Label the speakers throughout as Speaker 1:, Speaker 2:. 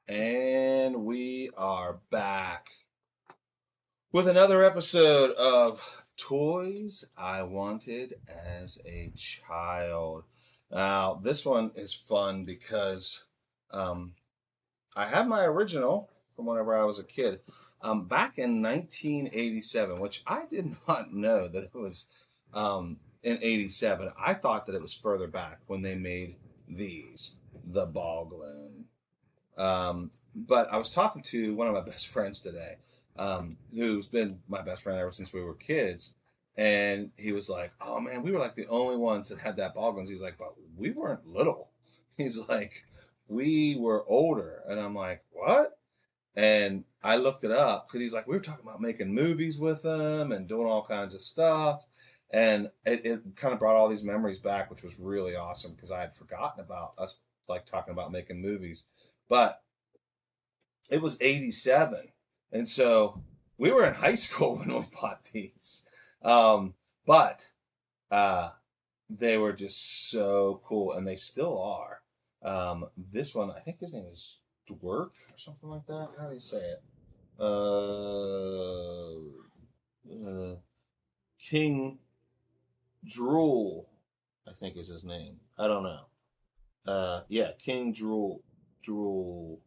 Speaker 1: And we are back with another episode of Toys I Wanted as a Child. Now, this one is fun because um, I have my original from whenever I was a kid. Back in 1987, which I did not know that it was in 87. I thought that it was further back when they made these, the Boglin. But I was talking to one of my best friends today, who's been my best friend ever since we were kids. And he was like, "Oh man, we were like the only ones that had that Boglins." He's like, "But we weren't little." He's like, "We were older." And I'm like, "What?" And I looked it up because he's like, "We were talking about making movies with them and doing all kinds of stuff." And it kind of brought all these memories back, which was really awesome because I had forgotten about us like talking about making movies. But it was 87. And so we were in high school when we bought these. But uh, they were just so cool, and they still are. This one, I think his name is Dwerk or something like that. How do you say it? King Drool, I think is his name. I don't know. Yeah, King Drool. Drool.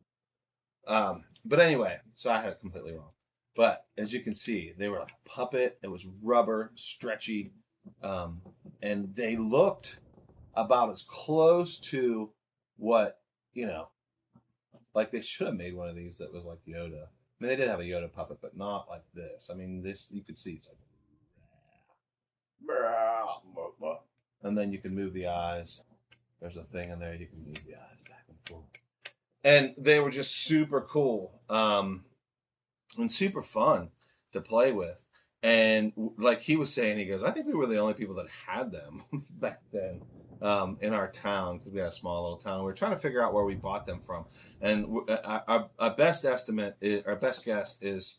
Speaker 1: But anyway, so I had it completely wrong. But as you can see, they were like a puppet. It was rubber, stretchy, um, and they looked about as close to what you know. Like they should have made one of these that was like Yoda. I mean, they did have a Yoda puppet, but not like this. I mean, this you could see it's like, and then you can move the eyes. There's a thing in there you can move the eyes back and forth, and they were just super cool. And super fun to play with. And like he was saying, he goes, I think we were the only people that had them back then in our town because we had a small little town. We were trying to figure out where we bought them from. And our best estimate, our best guess is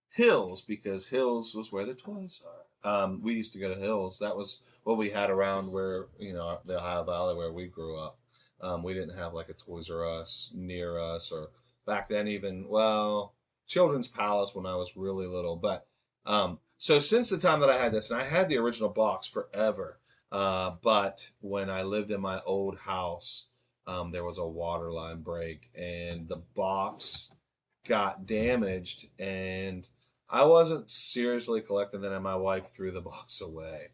Speaker 1: Hills because Hills was where the toys are. We used to go to Hills. That was what we had around where, the Ohio Valley where we grew up. We didn't have like a Toys R Us near us or back then even, well, Children's Palace when I was really little. But so since the time that I had this, and I had the original box forever, but when I lived in my old house, there was a water line break and the box got damaged, and I wasn't seriously collecting that, and my wife threw the box away,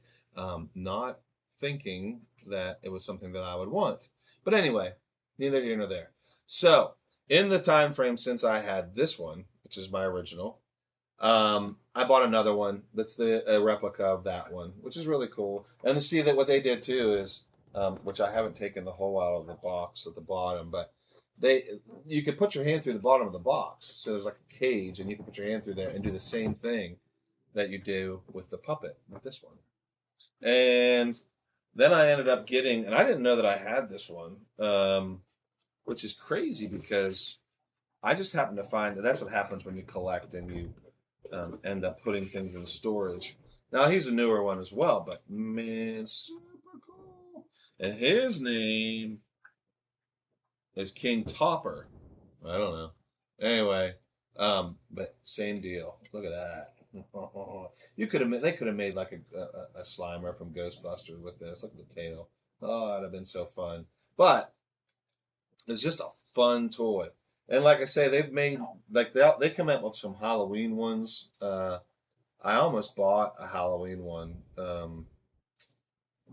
Speaker 1: not thinking that it was something that I would want. But anyway, neither here nor there. So in the time frame since I had this one, which is my original, I bought another one that's a replica of that one, which is really cool. And to see that what they did too is, which I haven't taken the hole out of the box at the bottom, but you could put your hand through the bottom of the box. So there's like a cage, and you can put your hand through there and do the same thing that you do with the puppet with this one. And then I ended up getting, and I didn't know that I had this one, which is crazy because I just happened to find that that's what happens when you collect and you end up putting things in storage. Now he's a newer one as well, but man, super cool. And his name is King Topper. I don't know. Anyway, but same deal. Look at that. They could have made like a Slimer from Ghostbusters with this. Look at the tail. Oh, that'd have been so fun. But it's just a fun toy. And like I say, they've made like they come out with some Halloween ones. I almost bought a Halloween one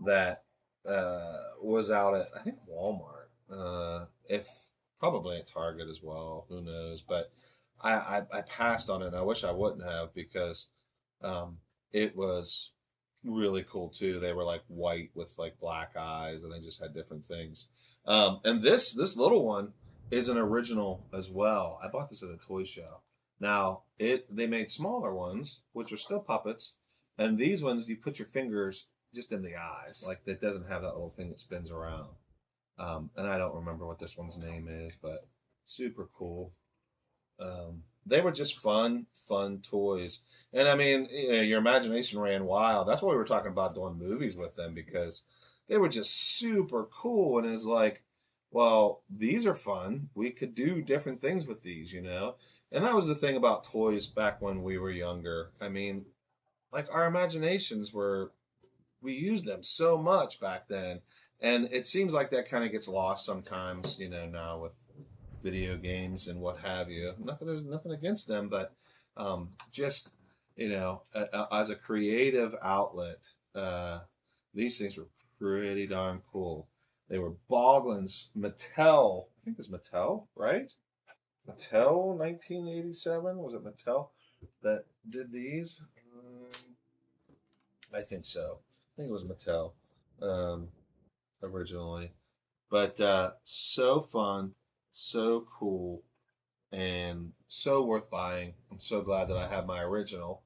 Speaker 1: that was out at I think Walmart. If probably at Target as well. Who knows? But I passed on it. And I wish I wouldn't have because it was really cool too. They were like white with like black eyes, and they just had different things. And this little one is an original as well. I bought this at a toy show. Now they made smaller ones, which are still puppets, and these ones you put your fingers just in the eyes, like that doesn't have that little thing that spins around. And I don't remember what this one's name is, but super cool. They were just fun toys. And I mean, your imagination ran wild. That's why we were talking about doing movies with them because they were just super cool. And it's like, well, these are fun. We could do different things with these, you know? And that was the thing about toys back when we were younger. I mean, like our imaginations were, we used them so much back then. And it seems like that kind of gets lost sometimes, you know, now with video games and what have you. Not that there's nothing against them, but just, you know, as a creative outlet, these things were pretty darn cool. They were Boglins, Mattel. I think it's Mattel, right? Mattel, 1987. Was it Mattel that did these? I think so. I think it was Mattel um, originally. But so fun, so cool, and so worth buying. I'm so glad that I have my original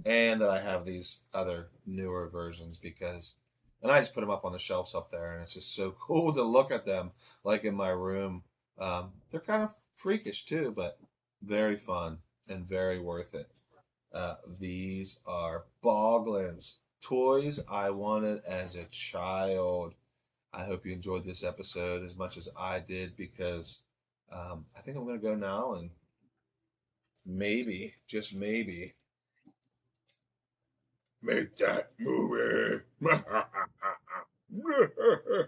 Speaker 1: and that I have these other newer versions because, and I just put them up on the shelves up there, and it's just so cool to look at them like in my room. They're kind of freakish too, but very fun and very worth it. These are Boglins, toys I wanted as a child. I hope you enjoyed this episode as much as I did because I think I'm going to go now and maybe, just maybe, make that movie.